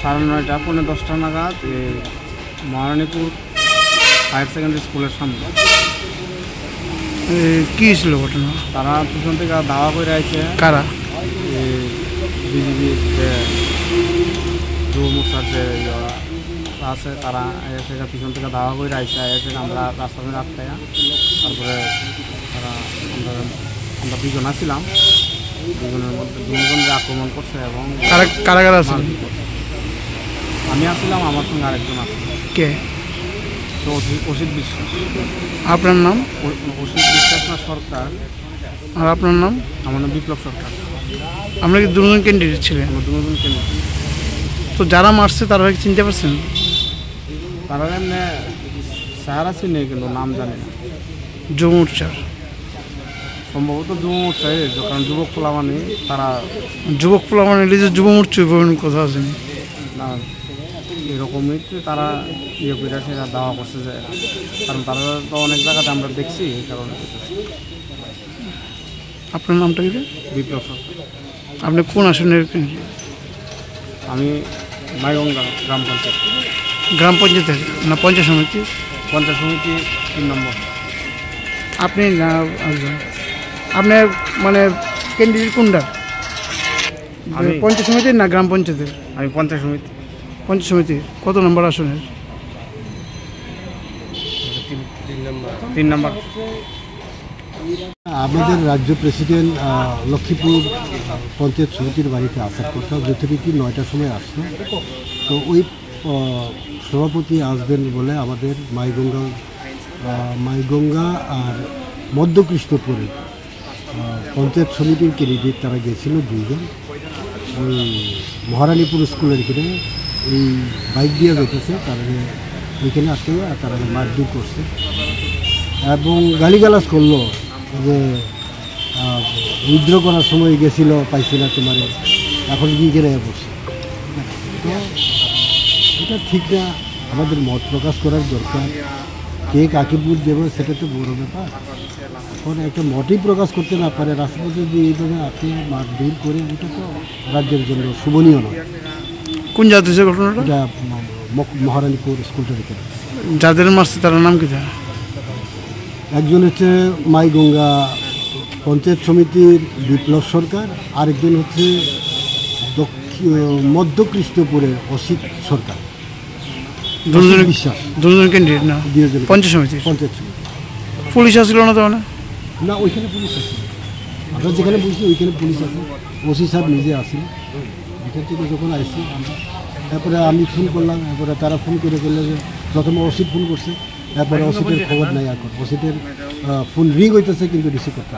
9:30 পৌনে 10টা নাগাদ মহারানীপুর হায়ার সেকেন্ডারি স্কুলের সামনে। কি ছিল ঘটনা? তারা পিছন থেকে ধাওয়া করে আইছে। কারা? বিজেপির যে যুব মোর্চার যে আছে তারা এসে পিছন থেকে ধাওয়া করে আইসে এসে আমরা রাস্তা ধরে আটকাইয়া তারপরে তারা আমরা দুজন ছিলাম, দুজনের মধ্যে দুজনকে আক্রমণ করছে এবং কারা কারা আছে? আমি আসছিলাম, আমার সঙ্গে আরেকজন আছে। কে? তো অসিত বিশ্বাস। আপনার নাম? অসিত বিশ্বাস না সরকার। আর আপনার নাম? আমার নাম বিপ্লব সরকার। আমরা কি দুজন ক্যান্ডিডেট ছিলেন? আমরা দুজন ক্যান্ডিডেট। তো যারা মারছে তারা কি চিনতে পারছেন? তারা এমনি চেহারা চিনে কিন্তু নাম জানে না। যুব মোর্চার সম্ভবত যুব মোর্চায়, কারণ যুবক পোলা মানে তারা যুবক পোলা মানে যুব মোর্চা কথা আছে না, এরকমই তারা ইয়ে করে সেটা দাওয়া করছে যে, কারণ তারা তো অনেক জায়গাতে আমরা দেখছি এই কারণে। আপনার নামটা কি? বিপ্লব সরকার। আপনি কোন আসনের? আমি মাইগঙ্গা গ্রাম পঞ্চায়েত। গ্রাম পঞ্চায়েতের না পঞ্চায়েত সমিতি? পঞ্চায়েত সমিতি 3 নম্বর। আপনি না আপনার মানে ক্যান্ডিডেট কোনটা? পঞ্চায়েত সমিতির না গ্রাম পঞ্চায়েতের? আমি পঞ্চায়েত সমিতি। পঞ্চায়েত সমিতির কত নম্বর আসনের? 3 নম্বর। আমাদের রাজ্য প্রেসিডেন্ট লক্ষ্মীপুর পঞ্চায়েত সমিতির বাড়িতে আসার কথা, যথারীতি 9টার সময় আসলো। তো ওই সভাপতি আসবেন বলে আমাদের মাইগঙ্গা আর মধ্যকৃষ্ণপুরের পঞ্চায়েত সমিতির ক্যান্ডিডেট তারা গেছিল 2 জন। ওই মহারানীপুর স্কুলের এখানে এই বাইক দিয়ে যেতেছে, তারা ওইখানে আসতে তারা মারধর করছে এবং গালিগালাজ করলো যে উইথড্র করার সময় গেছিল, পাইছি না তোমারে, এখন কি কেনে বসছে। তো এটা ঠিক না, আমাদের মত প্রকাশ করার দরকার। কে কাকে ভোট দেবে সেটা তো বড় ব্যাপার। এখন একটা মতই প্রকাশ করতে না পারে, রাষ্ট্রপতি যদি এইভাবে আপনি মারধর করে, এটা তো রাজ্যের জন্য শোভনীয় নয়। কোন জাতীয় ঘটনাটা? এটা মহারানীপুর স্কুলটার ভিতরে। যাদের মারছে তার নাম কি? একজন হচ্ছে মাইগঙ্গা পঞ্চায়েত সমিতির বিপ্লব সরকার, আরেকজন হচ্ছে মধ্যকৃষ্ণপুরের অসিত সরকার। দুজন ক্যান্ডিডেট না পঞ্চায়েত সমিতি? পঞ্চায়েত সমিতি। পুলিশ আসছিল না তো? না, ওইখানে পুলিশ আছে। আমরা যেখানে বলছি ওইখানে পুলিশ আছে। ওসি সাহেব নিজে আসেন। এখান থেকে যখন আসছি আমরা, তারপরে আমি ফোন করলাম, এরপরে তারা ফোন করে বললো যে প্রথমে অসিত ফোন করছে, তারপরে অসিতের খবর নাই। এখন অসিতের ফোন রিং হইতেছে কিন্তু রিসিভ করতে